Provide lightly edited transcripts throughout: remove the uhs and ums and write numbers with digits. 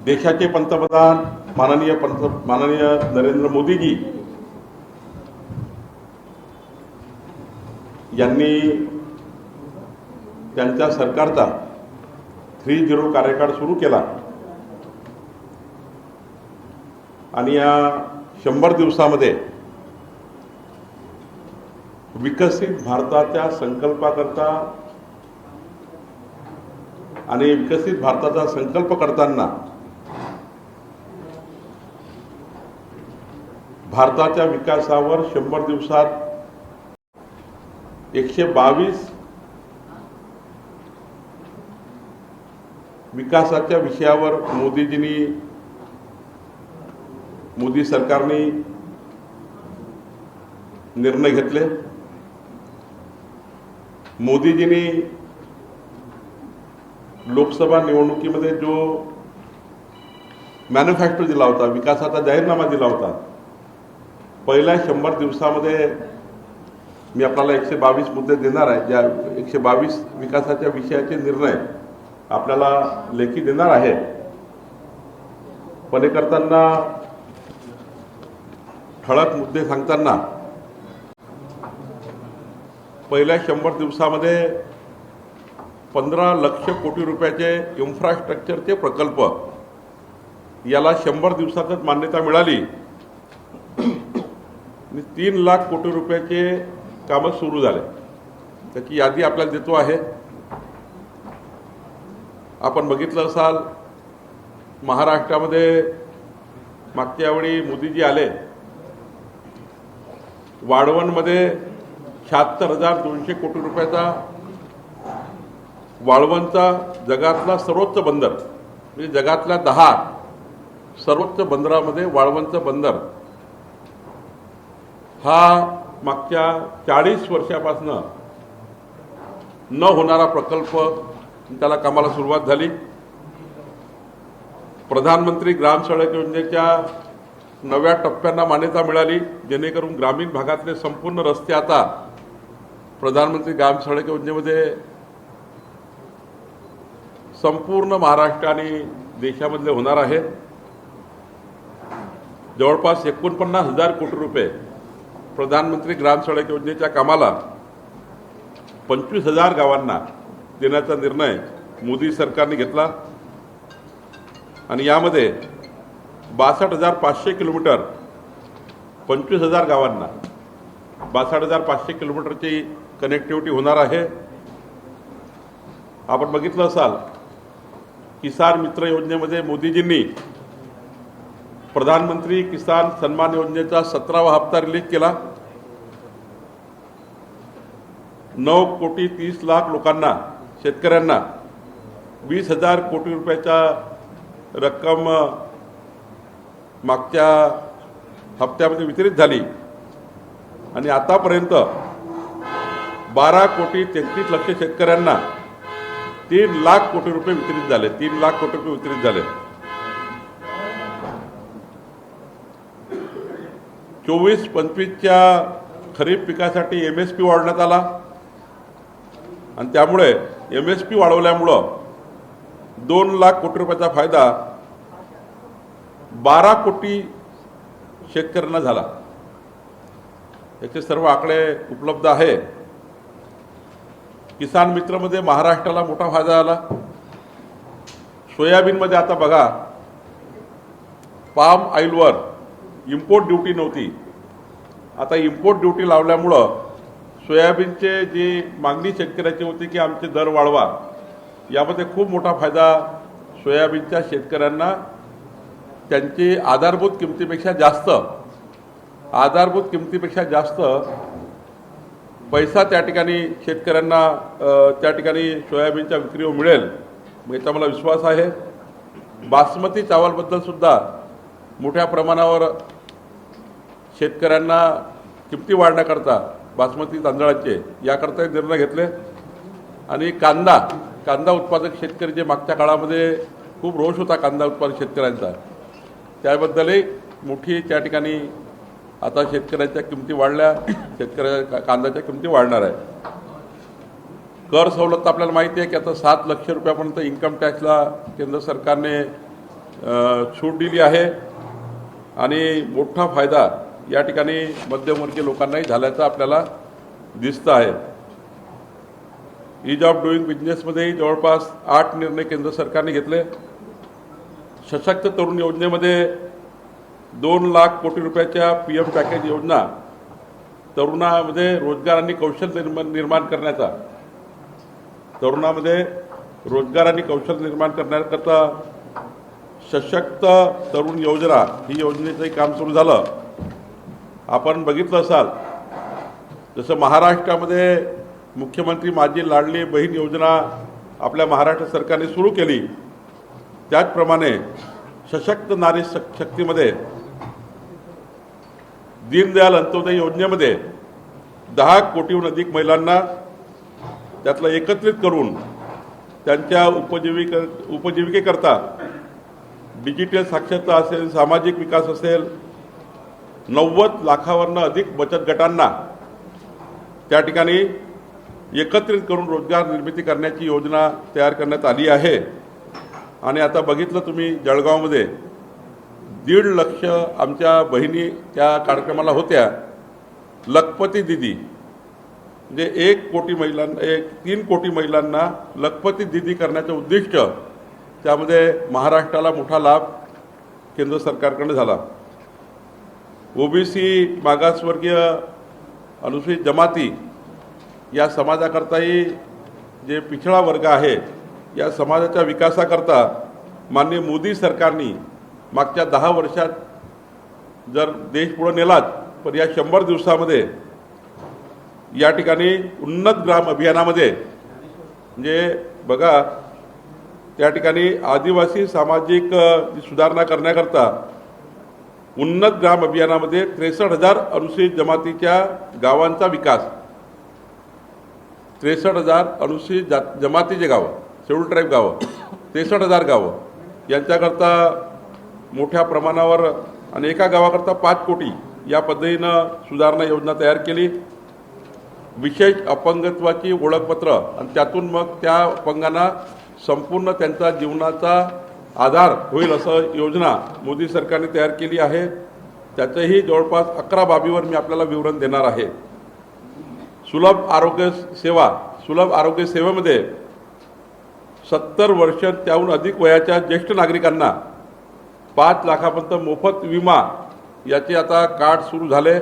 देशाचे पंतप्रधान माननीय नरेंद्र मोदीजी यांनी त्यांच्या सरकारचा 3-0 कार्यकाळ सुरू केला आणि या 100 दिवसामध्ये विकसित भारताच्या संकल्पाकरता आणि विकसित भारताचा संकल्प करताना भारताच्या विकासावर 100 दिवसात 122 विकासाच्या विषयावर मोदी सरकारने निर्णय घेतले। मोदीजींनी लोकसभा निवडणुकीमध्ये जो मॅनिफेस्टो दिला होता, विकासाचा जाहीरनामा दिला होता, पहिल्या 100 दिवसामध्ये मी आपल्याला 122 मुद्दे देणार आहे। ज्या 122 विकासाच्या विषयाचे निर्णय आपल्याला लेखी देणार आहे। पण हे करताना ठळक मुद्दे सांगताना पहिल्या 100 दिवसामध्ये 15 लाख कोटी रुपयाचे इन्फ्रास्ट्रक्चरचे प्रकल्प याला 100 दिवसातच मान्यता मिळाली आणि 3 लाख कोटी रुपयाचे कामं सुरू झाले। त्याची यादी आपल्याला देतो आहे। आपण बघितलं असाल, महाराष्ट्रामध्ये मागच्या वेळी मोदीजी आले, वाळवणमध्ये 76,200 कोटी रुपयाचा वाळवणचा जगातला सर्वोच्च बंदर, म्हणजे जगातल्या 10 सर्वोच्च बंदरामध्ये वाळवणचं बंदर हा मागच्या 40 वर्षापासून न होणारा प्रकल्प, त्याला कामाला सुरुवात झाली। प्रधानमंत्री ग्राम सडक योजनेच्या 9व्या टप्प्यांना मान्यता मिळाली, जेणेकरून ग्रामीण भागातले संपूर्ण रस्ते आता प्रधानमंत्री ग्राम सडक योजनेमध्ये संपूर्ण महाराष्ट्र आणि देशामधले होणार आहे। जवळपास 49,000 कोटी रुपये प्रधानमंत्री ग्राम सडक योजनेच्या कामाला 25,000 गावांना देण्याचा निर्णय मोदी सरकारने घेतला आणि यामध्ये 62,500 किलोमीटर 25,000 गावांना 62,500 किलोमीटरची कनेक्टिव्हिटी होणार आहे। आपण बघितलं असाल, किसान मित्र योजनेमध्ये मोदीजींनी प्रधानमंत्री किसान सन्मान योजनेचा 17वा हप्ता रिलीज केला। 9,30,00,000 लोकांना, शेतकऱ्यांना 20,000 कोटी रुपयाचा रक्कम मागच्या हप्त्यामध्ये वितरित झाली आणि आतापर्यंत 12,33,00,000 शेतकऱ्यांना 3 लाख कोटी रुपये वितरित झाले। 3 लाख कोटी रुपये वितरित झाले। 24-25च्या खरीप पिकासाठी MSP वाढवण्यात आला आणि त्यामुळे MSP वाढवल्यामुळं 2 लाख कोटी रुपयाचा फायदा 12 कोटी शेतकऱ्यांना झाला। याचे सर्व आकडे उपलब्ध आहे। किसान मित्रमध्ये महाराष्ट्राला मोठा फायदा झाला। सोयाबीनमध्ये आता बघा, पाम ऑइलवर इम्पोर्ट ड्युटी नव्हती, आता इम्पोर्ट ड्युटी लावल्यामुळं सोयाबीनचे जी मागणी शेतकऱ्याची होती की आमचे दर वाढवा, यामध्ये खूप मोठा फायदा सोयाबीनच्या शेतकऱ्यांना त्यांची आधारभूत किमतीपेक्षा जास्त पैसा त्या ठिकाणी शेतकऱ्यांना त्या ठिकाणी सोयाबीनच्या विक्रीवर मिळेल, याचा मला विश्वास आहे। बासमती चावलबद्दल सुद्धा मोठ्या प्रमाणावर शेतकऱ्यांना किमती वाढण्याकरता बासमती तांदळाचे याकरता निर्णय घेतले आणि कांदा उत्पादक शेतकरी जे मागच्या काळामध्ये खूप रोष होता कांदा उत्पादक शेतकऱ्यांचा, त्याबद्दलही मोठी त्या ठिकाणी आता शेतकऱ्यांच्या किमती वाढल्या, कांद्याच्या किमती वाढणार आहे। कर सवलत आपल्याला माहिती आहे की आता 7 लाख रुपयापर्यंत इन्कम टॅक्सला केंद्र सरकारने सूट दिली आहे आणि मोठा फायदा या ठिकाणी मध्यमवर्गीय लोकांनाही झाल्याचं आपल्याला दिसतं आहे. ईज ऑफ डुईंग बिझनेसमध्येही जवळपास 8 निर्णय केंद्र सरकारने घेतले. सशक्त तरुण योजनेमध्ये 2 लाख कोटी रुपयाच्या PM पॅकेज योजना तरुणामध्ये रोजगार आणि कौशल्य निर्माण करण्याचा करण्याकरता सशक्त तरुण योजना ही योजनेचंही काम सुरू झालं. आपण बघितलं असाल जसं महाराष्ट्रामध्ये मुख्यमंत्री माझी लाडली बहीण योजना आपल्या महाराष्ट्र सरकारने सुरू केली, त्याचप्रमाणे सशक्त नारी शक्तीमध्ये दीनदयाल अंत्योदय योजनेमध्ये 10 कोटीहून अधिक महिलांना त्यातलं एकत्रित करून त्यांच्या उपजीविकेकरता डिजिटल साक्षरता असेल, सामाजिक विकास असेल, 90 लाखावरनं अधिक बचत गटांना त्या ठिकाणी एकत्रित करून रोजगार निर्मिती करण्याची योजना तयार करण्यात आली आहे. आणि आता बघितलं तुम्ही जळगावमध्ये 1.5 लाख आमच्या बहिणी त्या कार्यक्रमाला होत्या. लखपती दीदी म्हणजे 3 कोटी महिलांना लखपती दीदी करण्याचं उद्दिष्ट, त्यामध्ये महाराष्ट्राला मोठा लाभ केंद्र सरकारकडे झाला. OBC मागासवर्गीय अनुसूचित जमाती या समाजाकरताही जे पिछडा वर्ग आहे या समाजाच्या विकासाकरता माननीय मोदी सरकारने मागच्या 10 वर्षात जर देश पुढे नेलाच तर या 100 दिवसामध्ये या ठिकाणी उन्नत ग्राम अभियानामध्ये म्हणजे बघा त्या ठिकाणी आदिवासी सामाजिक सुधारणा करण्याकरता उन्नत ग्राम अभियानामध्ये 63,000 अनुसूचित जमातीच्या गावांचा विकास, 63,000 अनुसूचित जमातीचे गावं, शेड्यूल ट्राईब गावं, 63,000 गावं यांच्याकरता मोठ्या प्रमाणावर आणि एका गावाकरता 5 कोटी या पद्धतीनं सुधारणा योजना तयार केली. विशेष अपंगत्वाची ओळखपत्र आणि त्यातून मग त्या अपंगांना संपूर्ण त्यांचा जीवनाचा आधार होईल असं योजना मोदी सरकारने तयार केली आहे. त्याचंही जवळपास 11 बाबीवर मी आपल्याला विवरण देणार आहे. सुलभ आरोग्य सेवेमध्ये 70 वर्ष त्याहून अधिक वयाच्या ज्येष्ठ नागरिकांना 5 लाखापर्यंत मोफत विमा याचे आता कार्ड सुरू झाले.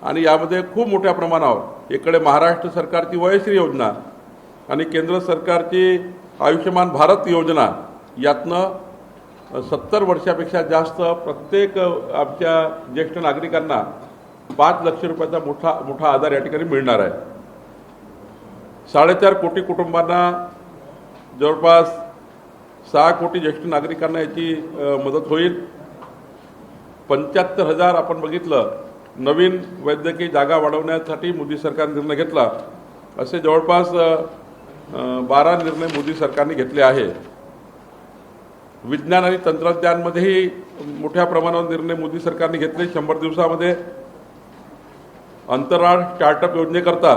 आणि यामध्ये खूप मोठ्या प्रमाणावर इकडे महाराष्ट्र सरकारची वयश्री योजना आणि केंद्र सरकारची आयुष्यमान भारत योजना यातनं 70 वर्षापेक्षा जास्त प्रत्येक आमच्या ज्येष्ठ नागरिकांना 5 लाख रुपयाचा मोठा आधार या ठिकाणी मिळणार आहे. 4.5 कोटी कुटुंबांना जवळपास 6 कोटी ज्येष्ठ नागरिकांना याची मदत होईल. 75,000 आपण बघितलं नवीन वैद्यकीय जागा वाढवण्यासाठी मोदी सरकारने निर्णय घेतला. असे जवळपास 12 निर्णय मोदी सरकारने घेतले आहे. विज्ञान आणि तंत्रज्ञानमध्येही मोठ्या प्रमाणावर निर्णय मोदी सरकारने घेतले. 100 दिवसामध्ये अंतराळ स्टार्टअप योजनेकरता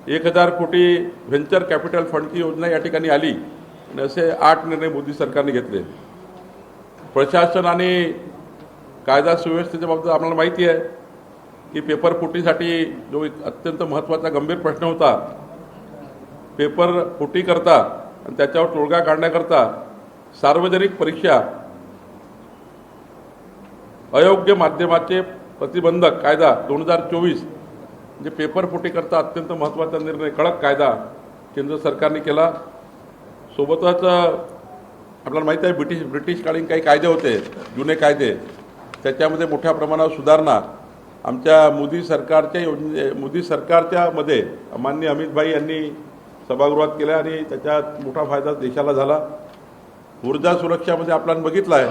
1,000 कोटी व्हेंचर कॅपिटल फंडची योजना या ठिकाणी आली आणि असे 8 निर्णय मोदी सरकारने घेतले. प्रशासन आणि कायदा सुव्यवस्थेच्या बाबतीत आपल्याला माहिती आहे की पेपर फुटीसाठी जो एक अत्यंत महत्त्वाचा गंभीर प्रश्न होता, पेपर फुटी करता आणि त्याच्यावर तोडगा काढण्याकरता सार्वजनिक परीक्षा अयोग्य माध्यमाचे प्रतिबंधक कायदा 2024 म्हणजे पेपर फुटी करता अत्यंत महत्त्वाचा निर्णय, कडक कायदा केंद्र सरकारने केला. सोबतच आपल्याला माहिती आहे ब्रिटिशकालीन काही कायदे होते, जुने कायदे, त्याच्यामध्ये मोठ्या प्रमाणावर सुधारणा आमच्या मोदी सरकारच्या मध्ये माननीय अमित भाई यांनी सभागृहात केल्या आणि त्याच्यात मोठा फायदा देशाला झाला. ऊर्जा सुरक्षामध्ये आपल्याला बघितलं आहे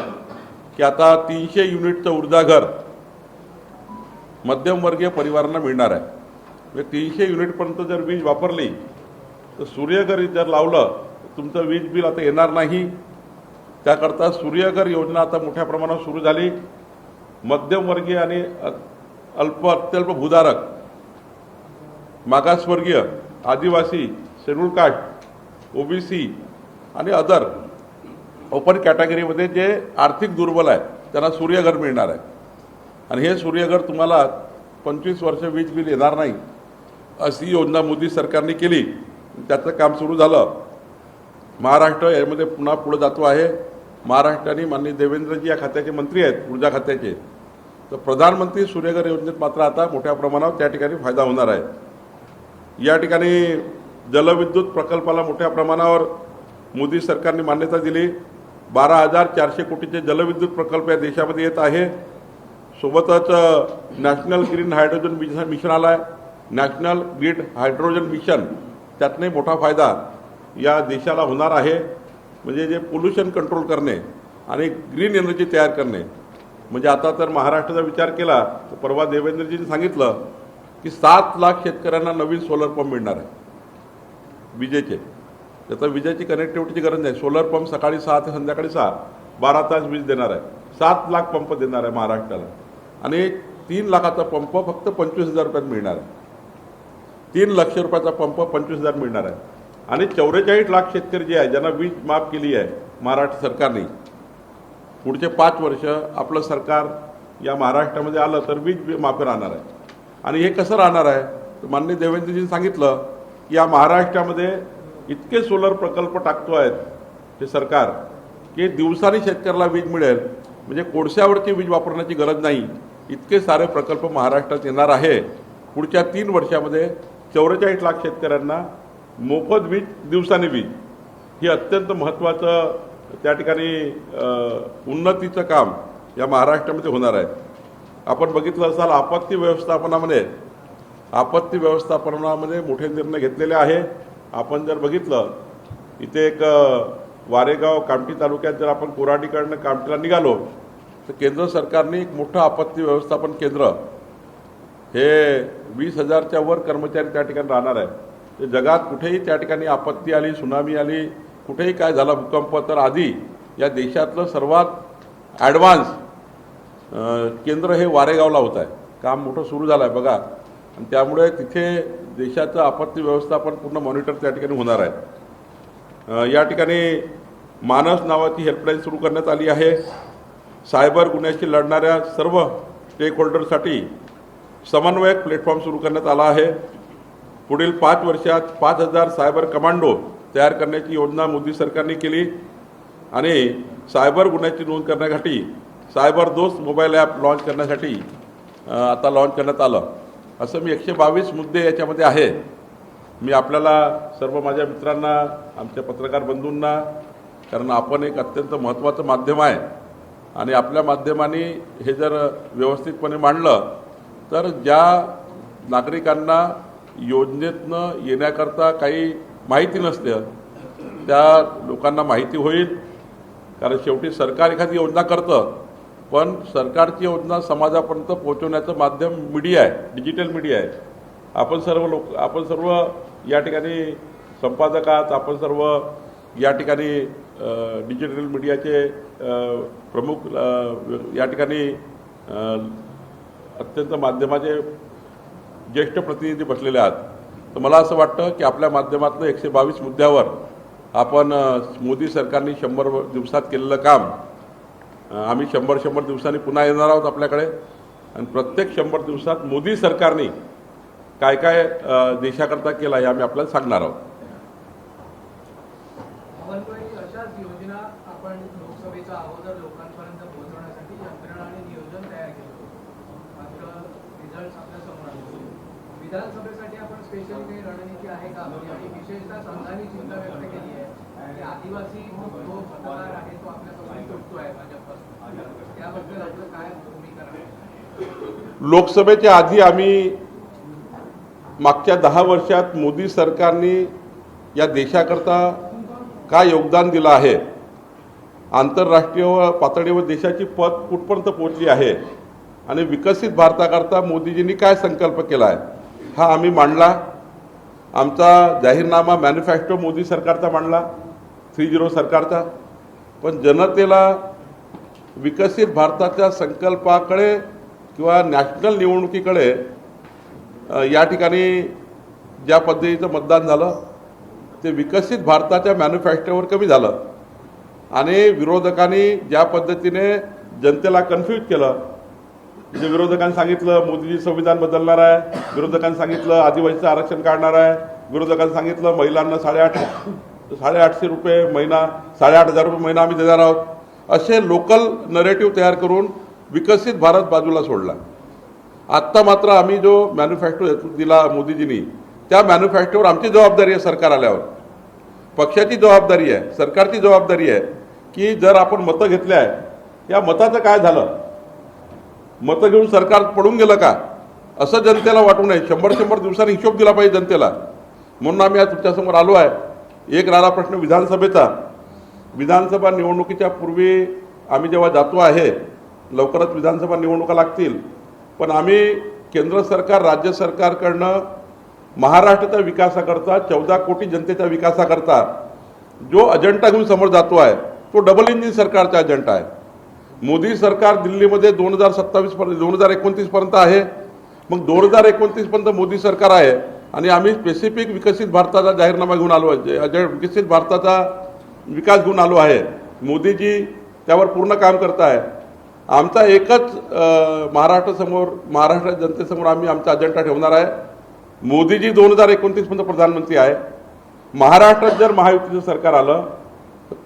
की आता 300 युनिटचं ऊर्जा घर मध्यमवर्गीय परिवारांना मिळणार आहे. म्हणजे 300 युनिटपर्यंत जर वीज वापरली तर सूर्यघर जर लावलं तुमचं वीज बिल आता येणार नाही. त्याकरता सूर्यघर योजना आता मोठ्या प्रमाणावर सुरू झाली. मध्यमवर्गीय आणि अत्यल्प भूधारक, मागासवर्गीय, आदिवासी, शेड्यूल कास्ट, OBC आणि अदर ओपन कॅटेगरीमध्ये जे आर्थिक दुर्बल आहे त्यांना सूर्यघर मिळणार आहे. आणि हे सूर्यघर तुम्हाला 25 वर्ष वीज बिल येणार नाही अशी योजना मोदी सरकारने केली. त्याचं काम सुरू झालं. महाराष्ट्र यामध्ये पुन्हा पुढे जातो आहे. महाराष्ट्राने माननीय देवेंद्रजी या खात्याचे मंत्री आहेत, ऊर्जा खात्याचे. तर प्रधानमंत्री सूर्यघर योजनेत मात्र आता मोठ्या प्रमाणावर त्या ठिकाणी फायदा होणार आहे. या ठिकाणी जलविद्युत प्रकल्पाला मोठ्या प्रमाणावर मोदी सरकारने मान्यता दिली. 12,400 कोटीचे जलविद्युत प्रकल्प या देशामध्ये येत आहे. सोबतच नॅशनल ग्रीन हायड्रोजन मिशन आला आहे. नॅशनल ग्रीन हायड्रोजन मिशन त्यातने मोठा फायदा या देशाला होणार आहे. म्हणजे जे पोल्युशन कंट्रोल करणे आणि ग्रीन एनर्जी तयार करणे. म्हणजे आता तर महाराष्ट्राचा विचार केला तर परवा देवेंद्रजींनी सांगितलं की 7 लाख शेतकऱ्यांना नवीन सोलर पंप मिळणार आहे विजेचे. त्याचा विजेची कनेक्टिव्हिटीची गरज नाही. सोलर पंप सकाळी 6 ते संध्याकाळी 6 12 तास वीज देणार आहे. 7 लाख पंप देणार आहे महाराष्ट्राला. आणि 3 लाखाचा पंप फक्त 25,000 रुपयात मिळणार आहे. 3 लक्ष रुपयाचा पंप 25,000 मिळणार आहे. आणि 44 लाख शेतकरी जे आहे ज्यांना वीज माफ केली आहे महाराष्ट्र सरकारने, पुढचे 5 वर्ष आपलं सरकार या महाराष्ट्रामध्ये आलं तर वीज माफी राहणार आहे. आणि हे कसं राहणार आहे तर माननीय देवेंद्रजींनी सांगितलं की या महाराष्ट्रामध्ये इतके सोलर प्रकल्प टाकतो आहेत हे सरकार की दिवसानी शेतकऱ्याला वीज मिळेल. म्हणजे कोळशावरची वीज वापरण्याची गरज नाही. इतके सारे प्रकल्प महाराष्ट्रात येणार आहे. पुढच्या 3 वर्षामध्ये 44 लाख शेतकऱ्यांना मोफत वीज, दिवसानी वीज. ही अत्यंत महत्त्वाचं त्या ठिकाणी उन्नतीचं काम या महाराष्ट्रामध्ये होणार आहे. आपण बघितलं असाल आपत्ती व्यवस्थापनामध्ये मोठे निर्णय घेतलेले आहे. आपण जर बघितलं इथे एक वारेगाव कामठी तालुक्यात जर आपण कोराडीकडनं कामठीला निघालो तर केंद्र सरकारने एक मोठं आपत्ती व्यवस्थापन केंद्र, हे 20,000च्या वर कर्मचारी त्या ठिकाणी राहणार आहे. ते जगात कुठेही त्या ठिकाणी आपत्ती आली, सुनामी आली, कुठेही काय झाला भूकंप तर आधी या देशातलं सर्वात ॲडव्हान्स केंद्र हे वारेगावला होत आहे. काम मोठं सुरू झालं आहे बघा. आणि त्यामुळे तिथे देशाचं आपत्ती व्यवस्थापन पूर्ण मॉनिटर त्या ठिकाणी होणार आहे. या ठिकाणी मानस नावाची हेल्पलाईन सुरू करण्यात आली आहे. सायबर गुन्ह्याशी लढणाऱ्या सर्व स्टेक होल्डरसाठी समन्वयक प्लॅटफॉर्म सुरू करण्यात आला आहे. पुढील 5 वर्षात 5,000 सायबर कमांडो तयार करण्याची योजना मोदी सरकारने केली. आणि सायबर गुन्ह्याची नोंद करण्यासाठी सायबर दोस्त मोबाईल ॲप लॉन्च करण्यासाठी आता लॉन्च करण्यात आलं. असं मी 122 मुद्दे याच्यामध्ये आहे. मी आपल्याला सर्व माझ्या मित्रांना, आमच्या पत्रकार बंधूंना, कारण आपण एक अत्यंत महत्त्वाचं माध्यम आहे आणि आपल्या माध्यमाने हे जर व्यवस्थितपणे मांडलं तर ज्या नागरिकांना योजनेतनं येण्याकरता काही माहिती नसते त्या लोकांना माहिती होईल. कारण शेवटी सरकार एखादी योजना करतं पण सरकारची योजना समाजापर्यंत पोहोचवण्याचं माध्यम मीडिया आहे, डिजिटल मीडिया आहे. आपण सर्व या ठिकाणी संपादक आहात. आपण सर्व या ठिकाणी डिजिटल मीडियाचे प्रमुख या ठिकाणी अत्यंत माध्यमाचे ज्येष्ठ प्रतिनिधी बसलेले आहात. तर मला असं वाटतं की आपल्या माध्यमातून 122 मुद्द्यावर आपण मोदी सरकारने 100 दिवसात केलेलं काम आम्ही 100 दिवसांनी पुन्हा येणार आहोत आपल्याकडे. आणि प्रत्येक 100 दिवसात मोदी सरकारने काय काय देशाकरता केला हे आम्ही आपल्याला सांगणार आहोत. अशाच योजना आपण लोकसभेच्या अगोदर लोकांपर्यंत पोहोचवण्यासाठी यंत्रणा आणि नियोजन तयार केलं होतं. मात्र रिझल्ट आपल्या समोर आले. विधानसभेसाठी आपण स्पेशल काही रणनीती आहे का? आणि विशेषतः संघाने चिंता व्यक्त केली आहे की आदिवासी जो मतदार आहे तो आपल्यापासून तुटतो आहे भाजपपासून. त्याबद्दल आपलं काय भूमिका आहे? लोकसभेच्या आधी आम्ही मागच्या 10 वर्षात मोदी सरकारने या देशाकरता काय योगदान दिलं आहे, आंतरराष्ट्रीय पातळीवर देशाची पत कुठपर्यंत पोहोचली आहे आणि विकसित भारताकरता मोदीजींनी काय संकल्प केला आहे हा आम्ही मांडला. आमचा जाहीरनामा मॅनिफेस्टो मोदी सरकारचा मांडला, 3-0 सरकारचा. पण जनतेला विकसित भारताच्या संकल्पाकडे किंवा नॅशनल निवडणुकीकडे या ठिकाणी ज्या पद्धतीचं मतदान झालं ते विकसित भारताच्या मॅनिफेस्टोवर कमी झालं. आणि विरोधकांनी ज्या पद्धतीने जनतेला कन्फ्यूज केलं, म्हणजे विरोधकांनी सांगितलं मोदीजी संविधान बदलणार आहे, विरोधकांनी सांगितलं आदिवासीचं आरक्षण काढणार आहे, विरोधकांनी सांगितलं महिलांना 850 रुपये महिना, 8,500 रुपये महिना आम्ही देणार आहोत, असे लोकल नरेटिव्ह तयार करून विकसित भारत बाजूला सोडला. आत्ता मात्र आम्ही जो मॅन्युफॅक्चर दिला मोदीजींनी, त्या मॅन्युफॅक्चरवर आमची जबाबदारी आहे. सरकार आल्यावर पक्षाची जबाबदारी आहे, सरकारची जबाबदारी आहे की जर आपण मतं घेतले आहे, या मताचं काय झालं, मतं घेऊन सरकार पडून गेलं का, असं जनतेला वाटू नये. 100 दिवसांनी हिशोब दिला पाहिजे जनतेला. म्हणून आम्ही आज तुमच्यासमोर आलो आहे. एक राहिला प्रश्न विधानसभेचा. विधानसभा निवडणुकीच्या पूर्वी आम्ही जेव्हा जातो आहे, लवकरच विधानसभा निवडणुका लागतील, पण आम्ही केंद्र सरकार राज्य सरकारकडनं महाराष्ट्राच्या विकासाकरता 14 कोटी जनतेच्या विकासाकरता जो अजेंडा घेऊन समोर जातो आहे, तो डबल इंजिन सरकारचा अजेंडा आहे. मोदी सरकार दिल्लीमध्ये 2029 पर्यंत आहे. मग 2029 पर्यंत मोदी सरकार आहे आणि आम्ही स्पेसिफिक विकसित भारताचा जाहीरनामा घेऊन आलो आहे, विकसित भारताचा विकास घेऊन आलो आहे. मोदीजी त्यावर पूर्ण काम करत आहे. आमचा एकच महाराष्ट्र जनतेसमोर आम्ही आमचा अजेंडा ठेवणार आहे. मोदीजी 2029 पर्यंत प्रधानमंत्री आहे. महाराष्ट्रात जर महायुतीचं सरकार आलं,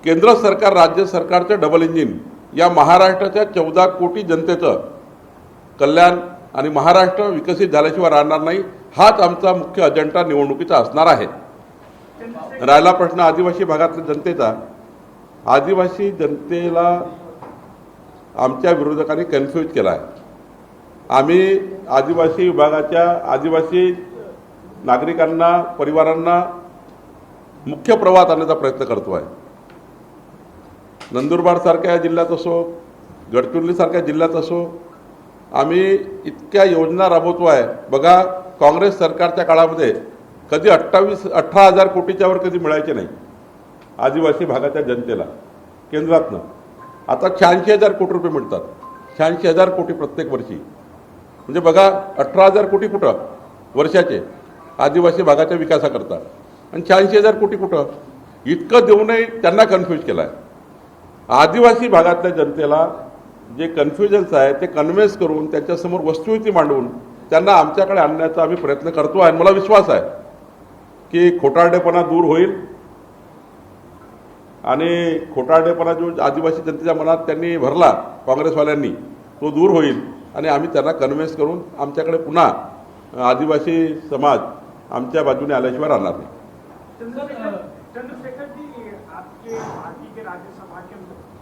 केंद्र सरकार राज्य सरकारचं डबल इंजिन या महाराष्ट्राच्या 14 कोटी जनतेचं कल्याण आणि महाराष्ट्र विकसित झाल्याशिवाय राहणार नाही, हाच आमचा मुख्य अजेंडा निवडणुकीचा असणार आहे. राहिला प्रश्न आदिवासी भागातल्या जनतेचा. आदिवासी जनतेला आमच्या विरोधकांनी कन्फ्यूज केला आहे. आम्ही आदिवासी विभागाच्या आदिवासी नागरिकांना परिवारांना मुख्य प्रवाहात आणण्याचा प्रयत्न करतो आहे. नंदुरबारसारख्या जिल्ह्यात असो, गडचिरोलीसारख्या जिल्ह्यात असो, आम्ही इतक्या योजना राबवतो आहे. बघा, काँग्रेस सरकारच्या काळामध्ये कधी 18,000 कोटीच्यावर कधी मिळायचे नाही आदिवासी भागाच्या जनतेला केंद्रातनं. आता 86,000 कोटी रुपये मिळतात. 86,000 कोटी प्रत्येक वर्षी. म्हणजे बघा, 18,000 कोटी कुठं वर्षाचे आदिवासी भागाच्या विकासाकरता, आणि 86,000 कोटी कुठं. इतकं देऊनही त्यांना कन्फ्यूज केलं आहे. आदिवासी भागातल्या जनतेला जे कन्फ्युजन्स आहे ते कन्व्हेन्स करून त्यांच्यासमोर वस्तुस्थिती मांडून त्यांना आमच्याकडे आणण्याचा आम्ही प्रयत्न करतो आहे. मला विश्वास आहे की खोटारडेपणा दूर होईल आणि खोटारडेपणा जो आदिवासी जनतेच्या मनात त्यांनी भरला काँग्रेसवाल्यांनी, तो दूर होईल आणि आम्ही त्यांना कन्व्हेन्स करून आमच्याकडे पुन्हा आदिवासी समाज आमच्या बाजूने आल्याशिवाय राहणार नाही. चंद्रशेखर जी, आपके पार्टी के राज्यसभा के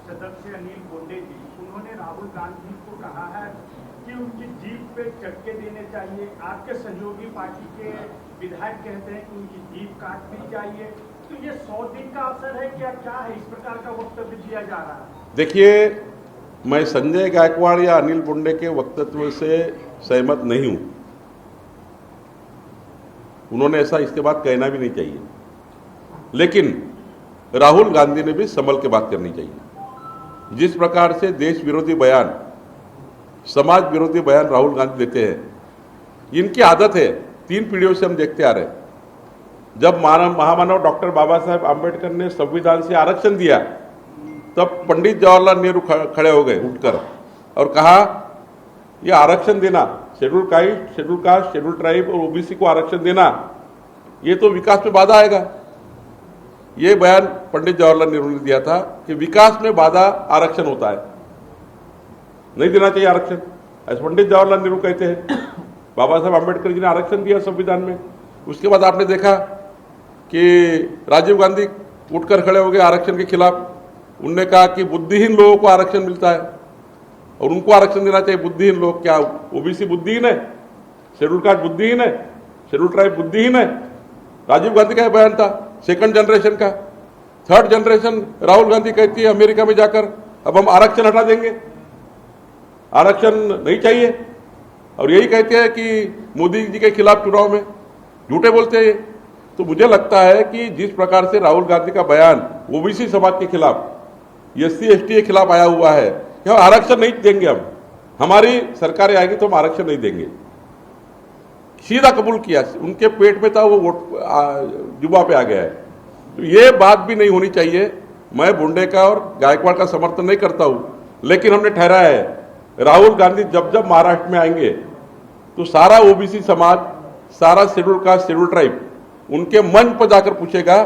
सदस्य अनिल बोंडे जी, उन्होंने राहुल गांधी को कहा है कि उनकी जीप पे चटके देने चाहिए. आपके सहयोगी पार्टी के विधायक कहते हैं कि उनकी जीप काटनी चाहिए. तो ये 100 दिन का असर है क्या, क्या है, इस प्रकार का वक्तव्य दिया जा रहा है? देखिए, मैं संजय गायकवाड़ या अनिल बोंडे के वक्तव्य से सहमत नहीं हूं. उन्होंने ऐसा इसके बाद कहना भी नहीं चाहिए. लेकिन राहुल गांधी ने भी संभल के बात करनी चाहिए. जिस प्रकार से देश विरोधी बयान, समाज विरोधी बयान राहुल गांधी देते हैं, इनकी आदत है. 3 पीढ़ियों से हम देखते आ रहे हैं. जब महामानव डॉक्टर बाबा साहेब आम्बेडकर ने संविधान से आरक्षण दिया, तब पंडित जवाहरलाल नेहरू खड़े हो गए उठकर और कहा, यह आरक्षण देना, शेड्यूल कास्ट, शेड्यूल ट्राइब और ओबीसी को आरक्षण देना, ये तो विकास में बाधा आएगा. ये बयान पंडित जवाहरलाल नेहरू ने दिया था कि विकास में बाधा आरक्षण होता है, नहीं देना चाहिए आरक्षण, ऐसे पंडित जवाहरलाल नेहरू कहते हैं. बाबा साहब आम्बेडकर जी ने आरक्षण दिया संविधान में. उसके बाद आपने देखा कि राजीव गांधी उठकर खड़े हो गए आरक्षण के खिलाफ. उनने कहा कि बुद्धिहीन लोगों को आरक्षण मिलता है और उनको आरक्षण देना चाहिए. बुद्धिहीन लोग क्या, ओबीसी बुद्धिहीन है, शेड्यूल कास्ट बुद्धिहीन है, शेड्यूल ट्राइब बुद्धिहीन है? राजीव गांधी का बयान था, सेकंड जनरेशन का. थर्ड जनरेशन राहुल गांधी कहती है अमेरिका में जाकर, अब हम आरक्षण हटा देंगे, आरक्षण नहीं चाहिए, और यही कहते हैं कि मोदी जी के खिलाफ चुनाव में झूठे बोलते हैं. तो मुझे लगता है कि जिस प्रकार से राहुल गांधी का बयान ओबीसी समाज के खिलाफ, एससी एसटी के खिलाफ आया हुआ है कि हम आरक्षण नहीं देंगे, हमारी सरकारें आएगी तो हम आरक्षण नहीं देंगे, सीधा कबूल किया. उनके पेट में था, वो वोट जुबा पे आ गया है. तो ये बात भी नहीं होनी चाहिए. मैं बुंडे का और गायकवाड़ का समर्थन नहीं करता हूं, लेकिन हमने ठहराया है राहुल गांधी जब जब महाराष्ट्र में आएंगे तो सारा ओबीसी समाज, सारा शेड्यूल कास्ट, शेड्यूल ट्राइब उनके मंच पर जाकर पूछेगा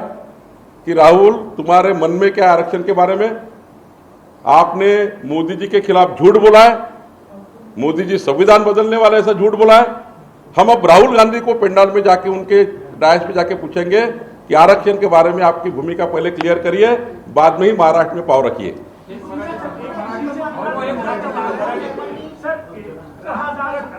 कि राहुल तुम्हारे मन में क्या आरक्षण के बारे में? आपने मोदी जी के खिलाफ झूठ बोला है, मोदी जी संविधान बदलने वाले ऐसा झूठ बोला है। हम अब राहुल गांधी को पंडाल में जाके उनके डायस पे जाके पूछेंगे कि आरक्षण के बारे में आपकी भूमिका पहले क्लियर करिए, बाद में ही महाराष्ट्र में पाव रखिए।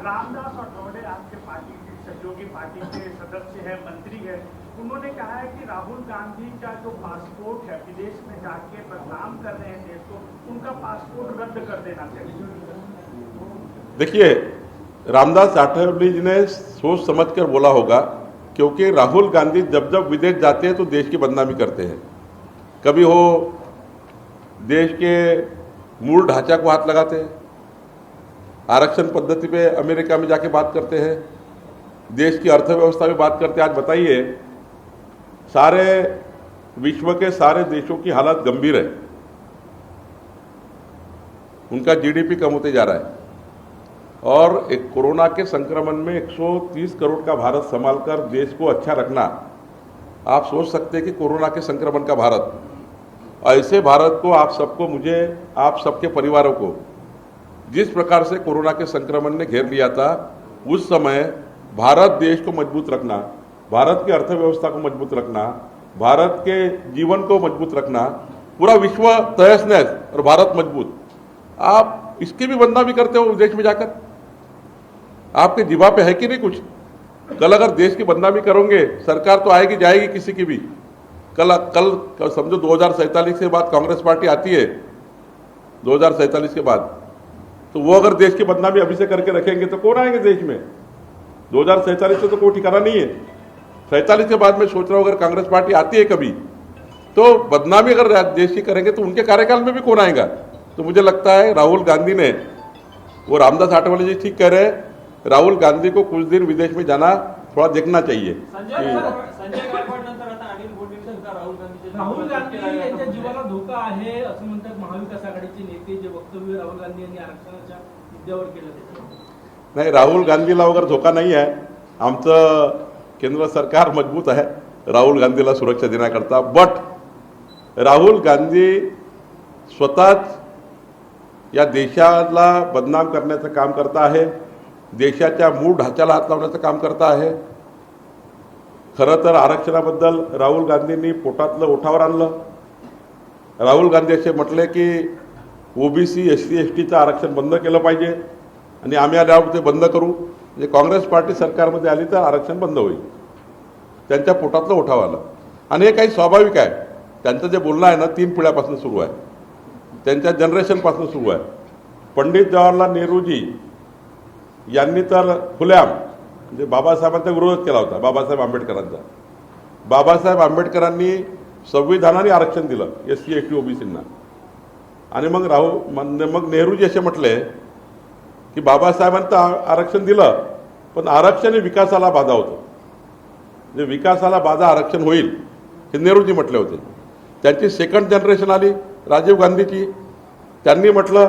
रामदास अठौड़े आपके पार्टी की सहयोगी पार्टी के सदस्य है, मंत्री है, उन्होंने कहा है कि राहुल गांधी का जो पासपोर्ट है विदेश में जाके बदनाम कर रहे हैं देश को, उनका पासपोर्ट रद्द कर देना चाहिए। देखिए, रामदास अठौड़े जी ने सोच समझकर बोला होगा, क्योंकि राहुल गांधी जब जब विदेश जाते हैं तो देश की बदनामी करते हैं। कभी हो देश के मूल ढांचा को हाथ लगाते हैं, आरक्षण पद्धति पे अमेरिका में जाके बात करते हैं, देश की अर्थव्यवस्था में बात करते हैं। आज बताइए, सारे विश्व के सारे देशों की हालत गंभीर है, उनका जीडीपी कम होते जा रहा है और एक कोरोना के संक्रमण में 130 करोड़ का भारत संभालकर देश को अच्छा रखना, आप सोच सकते हैं कि कोरोना के संक्रमण का भारत, ऐसे भारत को आप सबको, मुझे, आप सबके परिवारों को जिस प्रकार से कोरोना के संक्रमण ने घेर लिया था, उस समय भारत देश को मजबूत रखना, भारत की अर्थव्यवस्था को मजबूत रखना, भारत के जीवन को मजबूत रखना, पूरा विश्व तहस नहस और भारत मजबूत, आप इसकी भी बदनामी करते हो विदेश में जाकर। आपके जिभा पे है कि नहीं कुछ? कल अगर देश की बदनामी करोगे, सरकार तो आएगी जाएगी किसी की भी। कल समझो 2047 के बाद कांग्रेस पार्टी आती है, 2047 के बाद, तो वो अगर देश की बदनामी अभी से करके रखेंगे तो कौन आएंगे देश में? 2047 से तो कोई ठिकाना नहीं है। 47 के बाद मैं सोच रहा हूँ अगर कांग्रेस पार्टी आती है कभी, तो बदनामी अगर देश की करेंगे तो उनके कार्यकाल में भी कौन आएगा? तो मुझे लगता है राहुल गांधी ने, वो रामदास आठवले जी ठीक कह रहे हैं, राहुल गांधी को कुछ दिन विदेश में जाना थोड़ा देखना चाहिए। राहुल गांधी यांच्या जीवाला धोका आहे असं म्हणतात महाविकास आघाडीचे नेते, जे वक्तव्य राहुल गांधी यांनी आरक्षणाच्या मुद्द्यावर केलं? नाही, राहुल गांधीला वगैरे धोका नाही आहे, आमचं केंद्र सरकार मजबूत आहे राहुल गांधीला सुरक्षा देण्याकरता। बट राहुल गांधी स्वतःच या देशाला बदनाम करण्याचं काम करता आहे, देशाच्या मूळ ढाच्याला हात लावण्याचं काम करता आहे। खरं तर आरक्षणाबद्दल राहुल गांधींनी पोटातलं ओठावर आणलं। राहुल गांधी असे म्हटले की ओबीसी एससी एसटीचं आरक्षण बंद केलं पाहिजे आणि आम्ही आल्यावर ते बंद करू, म्हणजे काँग्रेस पार्टी सरकारमध्ये आली तर आरक्षण बंद होईल। त्यांच्या पोटातलं ओठावर आलं आणि हे काही स्वाभाविक आहे। त्यांचं जे बोलणं आहे ना 3 पिढ्यापासून सुरू आहे, त्यांच्या जनरेशनपासून सुरू आहे। पंडित जवाहरलाल नेहरूजी यांनी तर खुलेआम म्हणजे बाबासाहेबांचा विरोध केला होता, बाबासाहेब आंबेडकरांचा। बाबासाहेब आंबेडकरांनी संविधानाने आरक्षण दिलं एससी एसटी ओबीसींना, आणि मग नेहरूजी असे म्हटले की बाबासाहेबांचं आरक्षण दिलं, पण आरक्षण हे विकासाला बाधा होतं, म्हणजे विकासाला बाधा आरक्षण होईल हे नेहरूजी म्हटले होते। त्यांची सेकंड जनरेशन आली राजीव गांधीची, त्यांनी म्हटलं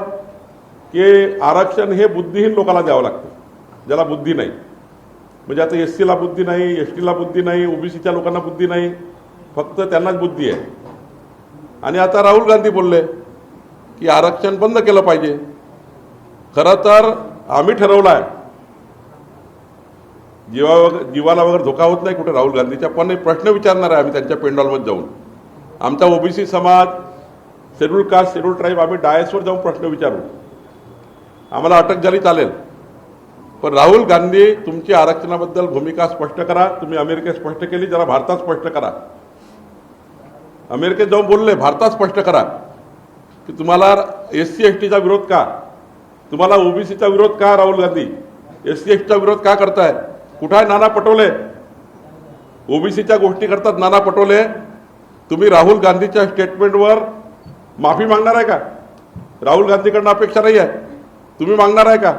की आरक्षण हे बुद्धिहीन लोकांना द्यावं लागतं, ज्याला बुद्धी नाही। म्हणजे आता एससीला बुद्धी नाही, एसटीला बुद्धी नाही, ओबीसीच्या लोकांना बुद्धी नाही, फक्त त्यांनाच बुद्धी आहे। आणि आता राहुल गांधी बोलले की आरक्षण बंद केलं पाहिजे। खरं तर आम्ही ठरवलं आहे, जीवाला वगैरे धोका होत नाही कुठे राहुल गांधीच्या, पण एक प्रश्न विचारणार आहे आम्ही त्यांच्या पेंडॉलमध्ये जाऊन। आमचा ओबीसी समाज, शेड्यूल कास्ट, शेड्यूल ट्राईब, आम्ही डायसवर जाऊन प्रश्न विचारू, आम्हाला अटक झाली चालेल, पण राहुल गांधी तुमची आरक्षणाबद्दल भूमिका स्पष्ट करा। तुम्ही अमेरिकेत स्पष्ट केली, जरा भारतात स्पष्ट करा। अमेरिकेत जाऊन बोलले, भारतात स्पष्ट करा की तुम्हाला एससी एसटीचा विरोध का, तुम्हाला ओबीसीचा विरोध का, राहुल गांधी एससी एसटीचा विरोध का करताय? कुठे आहे नाना पटोले? ओबीसीच्या गोष्टी करतात नाना पटोले। तुम्ही राहुल गांधीच्या स्टेटमेंटवर माफी मागणार आहे का? राहुल गांधीकडनं अपेक्षा नाही आहे, तुम्ही मागणार आहे का?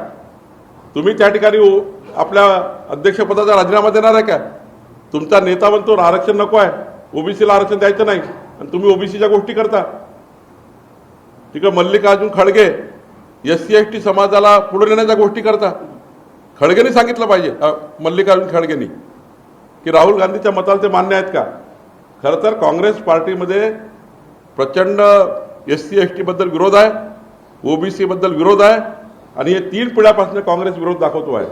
तुम्ही त्या ठिकाणी आपल्या अध्यक्षपदाचा राजीनामा देणार आहे का? तुमचा नेता म्हणतो आरक्षण नको आहे, ओबीसीला आरक्षण द्यायचं नाही, आणि तुम्ही ओबीसीच्या गोष्टी करता. तिकडे मल्लिकार्जुन खळगे SC ST समाजाला पुढे नेण्याच्या गोष्टी करता. खळगेंनी सांगितलं पाहिजे, मल्लिकार्जुन खळगेंनी, की राहुल गांधीच्या मताला ते मान्य आहेत का. खरं तर काँग्रेस पार्टीमध्ये प्रचंड SC ST बद्दल विरोध आहे, ओबीसी बद्दल विरोध आहे आणि हे 3 पिढ्यापासून काँग्रेस विरोध दाखवतो आहे.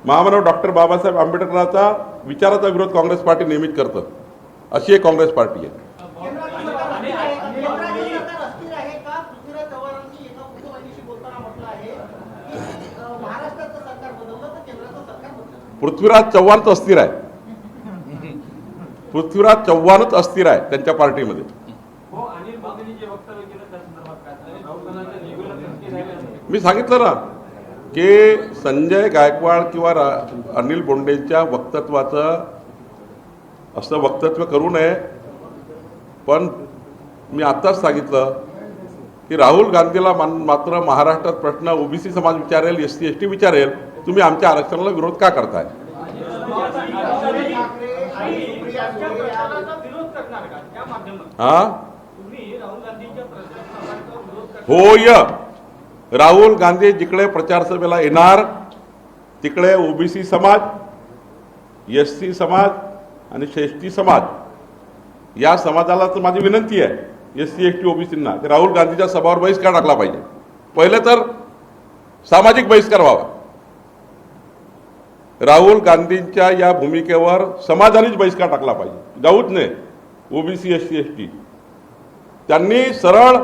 महामानव डॉक्टर बाबासाहेब आंबेडकरांचा विचाराचा विरोध काँग्रेस पार्टी नेहमीच करतं. अशी एक काँग्रेस पार्टी आहे. पृथ्वीराज चव्हाणच अस्थिर आहे. पृथ्वीराज चव्हाणच अस्थिर आहे त्यांच्या पार्टीमध्ये. मी सांगितलं ना की संजय गायकवाड किंवा अनिल बोंडेंच्या वक्तव्याचं असं वक्तव्य करू नये. पण मी आत्ताच सांगितलं की राहुल गांधीला मात्र महाराष्ट्रात प्रश्न ओबीसी समाज विचारेल, SC ST विचारेल, तुम्ही आमच्या आरक्षणाला विरोध का करताय. होय, राहुल गांधी जिकडे प्रचार सभेला येणार तिकडे ओबीसी समाज, SC समाज आणि ST समाज या समाजाला तर माझी विनंती आहे, SC ST ओबीसींना, की राहुल गांधीच्या सभावर बहिष्कार टाकला पाहिजे. पहिले तर सामाजिक बहिष्कार व्हावा. राहुल गांधींच्या या भूमिकेवर समाजानेच बहिष्कार टाकला पाहिजे, जाऊच नाही ओबीसी SC ST. त्यांनी सरळ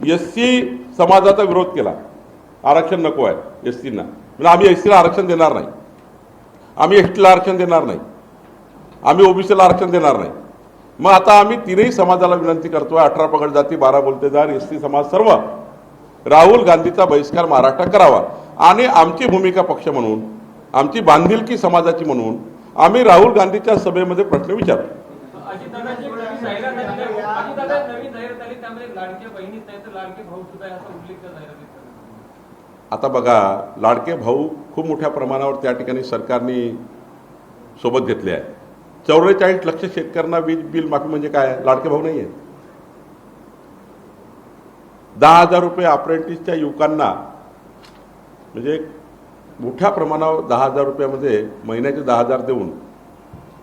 SC समाजाचा विरोध केला, आरक्षण नको आहे SCना, म्हणजे आम्ही SCला आरक्षण देणार नाही, आम्ही STला आरक्षण देणार नाही, आम्ही ओबीसीला आरक्षण देणार नाही. मग आता आम्ही 3ही समाजाला विनंती करतोय, 18 पगड जाती, 12 बोलतेदार, SC समाज सर्व, राहुल गांधीचा बहिष्कार महाराष्ट्रात करावा. आणि आमची भूमिका पक्ष म्हणून, आमची बांधिलकी समाजाची म्हणून आम्ही राहुल गांधीच्या सभेमध्ये प्रश्न विचारतो. आता बघा, लाडके भाऊ खूप मोठ्या प्रमाणावर त्या ठिकाणी सरकारने सोबत घेतले आहे. 44 लक्ष शेतकऱ्यांना वीज बिल माफी म्हणजे काय, लाडके भाऊ नाही आहे. 10,000 रुपये अप्रेंटिसच्या युवकांना, म्हणजे मोठ्या प्रमाणावर 10,000 रुपयामध्ये महिन्याचे 10,000 देऊन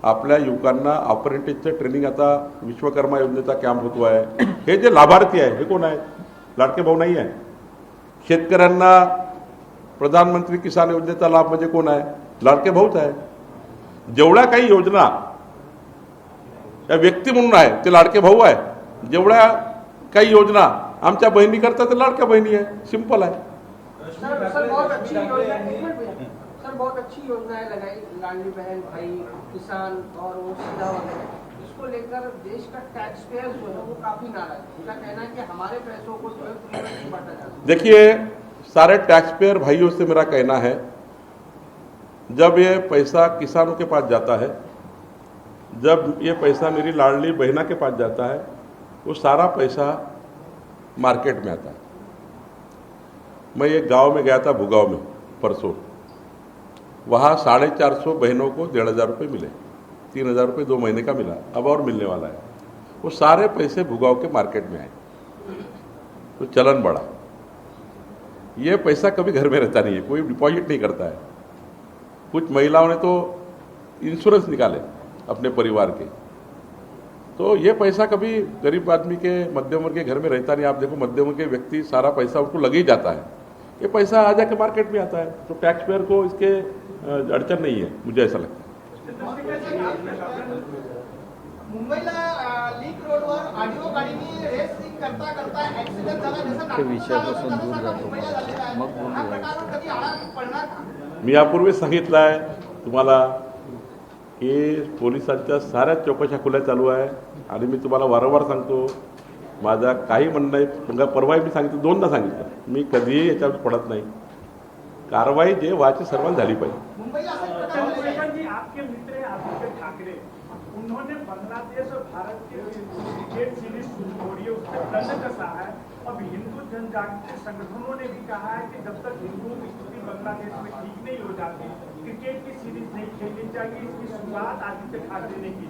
आपल्या युवकांना अप्रेंटिसचं ट्रेनिंग, आता विश्वकर्मा योजनेचा कॅम्प होतो आहे. हे जे लाभार्थी आहे हे कोण आहे, लाडके भाऊ नाही आहे. शेतकऱ्यांना प्रधानमंत्री किसान योजनेचा लाभ म्हणजे कोण आहे, लाडके भाऊच आहे. जेवढ्या काही योजना या व्यक्ती म्हणून आहे ते लाडके भाऊ आहे. जेवढ्या काही योजना आमच्या बहिणी करतात ते लाडक्या बहिणी आहे. सिंपल आहे. सर बहुत अच्छी योजना है लगाई, लाडली बहन भाई किसान और वो सीधा वगैरह, इसको लेकर देश का टैक्स पेयर जो है वो काफी नाराज है. उनका कहना है कि हमारे पैसों को जो है फ्री में नहीं बांटा जाता. देखिए, सारे टैक्स पेयर भाइयों से मेरा कहना है, जब ये पैसा किसानों के पास जाता है, जब ये पैसा मेरी लाडली बहना के पास जाता है, वो सारा पैसा मार्केट में आता है. मैं एक गांव में गया था, भूगांव में, परसों. वहाँ 450 बहनों को 1,500 रुपये मिले. 3,000 रुपये 2 महीने का मिला, अब और मिलने वाला है. वो सारे पैसे भूगांव के मार्केट में आए, तो चलन बढ़ा. ये पैसा कभी घर में रहता नहीं है, कोई डिपॉजिट नहीं करता है. कुछ महिलाओं ने तो इंश्योरेंस निकाले अपने परिवार के. तो ये पैसा कभी गरीब आदमी के, मध्यम वर्ग के घर में रहता नहीं. आप देखो, मध्यम वर्ग के व्यक्ति सारा पैसा उसको लग ही जाता है. ये पैसा आ जाके मार्केट में आता है, तो टैक्स पेयर को इसके अड़चन नहीं है, मुझे ऐसा लगता है. मुंबईला लीक रोडवर ऑडिओ गाडीने रेसिंग करता करता ऍक्सिडेंट झाला, जसं विषयापासून दूर जातो मग हा प्रकार कधी आळा पडणार का? मी यापूर्वी सांगितलं आहे तुम्हाला की पोलिसांच्या साऱ्या चौकशा खुल्या चालू आहे. आणि मी तुम्हाला वारंवार सांगतो, माझा काही म्हणणं नाही. परवाही मी सांगितलं, 2दा सांगितलं, मी कधीही याच्यावर पडत नाही. कारवाई जे व्हायची सर्वांनी झाली पाहिजे. मुंबईला असा प्रकार झालेला आहे. जी आपके मित्र हैं आदित्य ठाकरे, उन्होंने बांग्लादेश और भारत के क्रिकेट सीरीज छोड़ी है, उसका दंड कसा है. अब हिंदू जनजागृति संगठनों ने भी कहा है कि जब तक हिंदुओं की स्थिति बांग्लादेश में ठीक नहीं हो जाती, क्रिकेट की सीरीज नहीं खेलनी चाहिए. इसकी शुरुआत आदित्य ठाकरे ने की.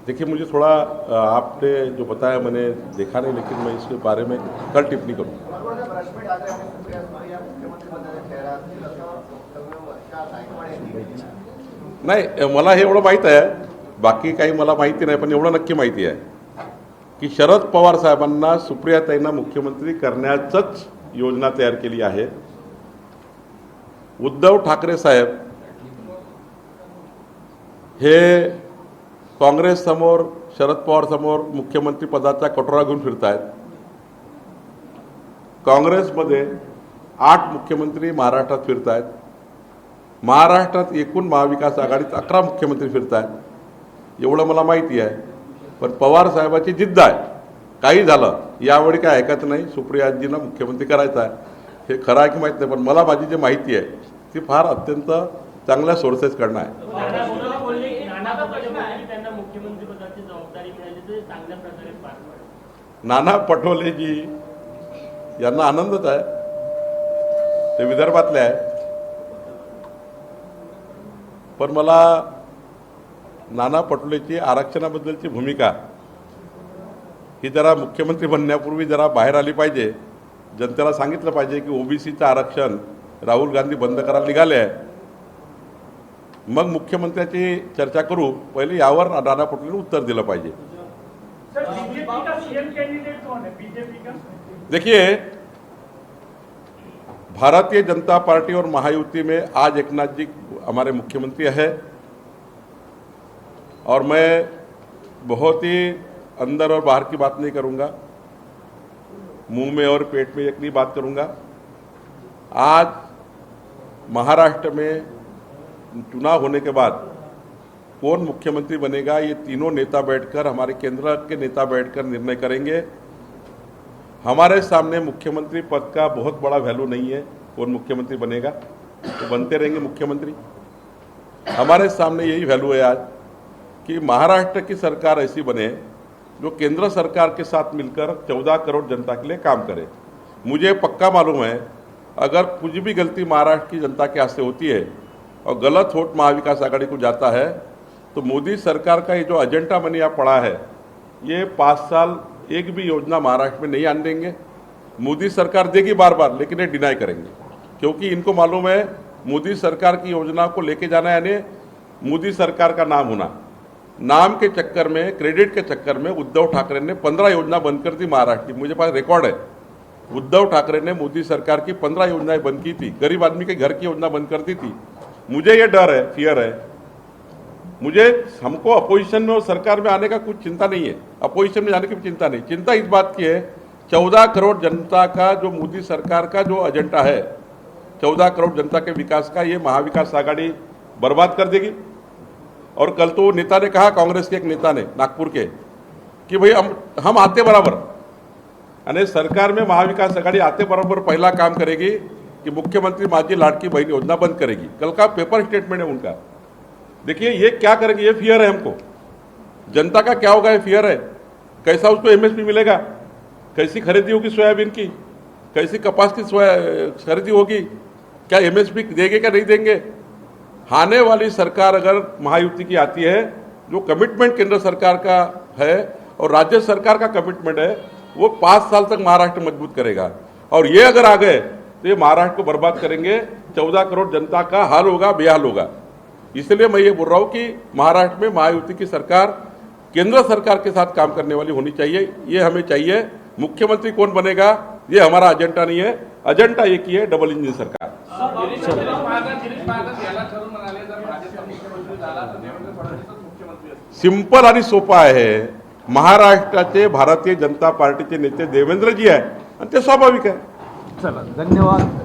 देखिए मुझे थोड़ा आपने जो बताया मैंने देखा नहीं, लेकिन मैं इसके बारे में कल टिप्पणी करूँगा। नाही, मला हे एवढं माहीत आहे, बाकी काही मला माहिती नाही, पण एवढं नक्की माहिती आहे की शरद पवार साहेबांना सुप्रियाताईंना मुख्यमंत्री करण्याचंच योजना तयार केली आहे। उद्धव ठाकरे साहेब हे काँग्रेस समोर, शरद पवार समोर मुख्यमंत्री पदाचा कटोरा घेऊन फिरत आहेत। काँग्रेसमध्ये 8 मुख्यमंत्री महाराष्ट्रात फिरत आहेत। महाराष्ट्रात एकूण महाविकास आघाडीत 11 मुख्यमंत्री फिरत आहेत, एवढं मला माहिती आहे। पण पवार साहेबाची जिद्द आहे, काही झालं यावेळी काय ऐकत नाही, सुप्रियाजींना मुख्यमंत्री करायचं आहे। हे खरं आहे की माहीत नाही, पण मला माझी जी माहिती आहे ती फार अत्यंत चांगल्या सोर्सेसकडनं आहे। नाना पटोलेजी यांना आनंदच आहे, ते विदर्भातले आहे, पण मला नाना पटोलेची आरक्षणाबद्दलची भूमिका ही जरा मुख्यमंत्री बनण्यापूर्वी जरा बाहेर आली पाहिजे। जनतेला सांगितलं पाहिजे की ओबीसीचं आरक्षण राहुल गांधी बंद करायला निघाले आहे, मग मुख्यमंत्र्याची चर्चा करू, पहिले यावर नाना पटोलेंनी उत्तर दिलं पाहिजे। सर, बीजेपी का सीएम कैंडिडेट कौन है? बीजेपी का? देखिए, भारतीय जनता पार्टी और महायुति में आज एकनाथ जी हमारे मुख्यमंत्री है, और मैं बहुत ही अंदर और बाहर की बात नहीं करूंगा, मुंह में और पेट में एक नहीं बात करूंगा। आज महाराष्ट्र में चुनाव होने के बाद कौन मुख्यमंत्री बनेगा, ये तीनों नेता बैठकर, हमारे केंद्र के नेता बैठकर निर्णय करेंगे। हमारे सामने मुख्यमंत्री पद का बहुत बड़ा वैल्यू नहीं है, कौन मुख्यमंत्री बनेगा तो बनते रहेंगे मुख्यमंत्री। हमारे सामने यही वैल्यू है आज कि महाराष्ट्र की सरकार ऐसी बने जो केंद्र सरकार के साथ मिलकर 14 करोड़ जनता के लिए काम करे। मुझे पक्का मालूम है, अगर कुछ भी गलती महाराष्ट्र की जनता के हाथ से होती है और गलत वोट महाविकास आघाड़ी को जाता है, तो मोदी सरकार का ये जो एजेंडा मनी यहाँ पड़ा है, ये 5 साल एक भी योजना महाराष्ट्र में नहीं आने देंगे। मोदी सरकार देगी बार बार, लेकिन ये डिनाई करेंगे, क्योंकि इनको मालूम है मोदी सरकार की योजना को लेके जाना, यानी मोदी सरकार का नाम होना। नाम के चक्कर में, क्रेडिट के चक्कर में उद्धव ठाकरे ने 15 योजना बंद कर दी महाराष्ट्र की। मुझे पास रिकॉर्ड है, उद्धव ठाकरे ने मोदी सरकार की 15 योजनाएं बंद की थी, गरीब आदमी के घर की योजना बंद कर दी थी। मुझे ये डर है, फियर है, हमको अपोजिशन में और सरकार में आने का कुछ चिंता नहीं है, अपोजिशन में जाने की भी चिंता नहीं। चिंता इस बात की है, 14 करोड़ जनता का जो मोदी सरकार का जो एजेंडा है, 14 करोड़ जनता के विकास का, ये महाविकास आघाड़ी बर्बाद कर देगी। और कल तो नेता ने कहा, कांग्रेस के एक नेता ने नागपुर के, कि भाई हम आते बराबर, यानी सरकार में महाविकास आघाड़ी आते बराबर पहला काम करेगी कि मुख्यमंत्री माझी लाडकी बहन योजना बंद करेगी। कल का पेपर स्टेटमेंट है उनका। देखिए ये क्या करेंगे, ये फियर है हमको। जनता का क्या होगा, ये फियर है। कैसा उसको एमएसपी मिलेगा, कैसी खरीदी होगी सोयाबीन की, कैसी कपास की खरीदी होगी, क्या एमएसपी देंगे क्या नहीं देंगे। आने वाली सरकार अगर महायुति की आती है, जो कमिटमेंट केंद्र सरकार का है और राज्य सरकार का कमिटमेंट है, वो 5 साल तक महाराष्ट्र मजबूत करेगा। और ये अगर आ गए तो ये महाराष्ट्र को बर्बाद करेंगे, 14 करोड़ जनता का हाल होगा, बेहाल होगा। इसलिए मैं ये बोल रहा हूँ कि महाराष्ट्र में महायुति की सरकार केंद्र सरकार के साथ काम करने वाली होनी चाहिए, ये हमें चाहिए। मुख्यमंत्री कौन बनेगा ये हमारा एजेंडा नहीं है, एजेंडा एक ही है, डबल इंजन सरकार। सिंपल आणि सोपं आहे, महाराष्ट्राचे भारतीय जनता पार्टीचे नेते देवेंद्रजी आहे आणि ते स्वाभाविक आहे। चला, धन्यवाद।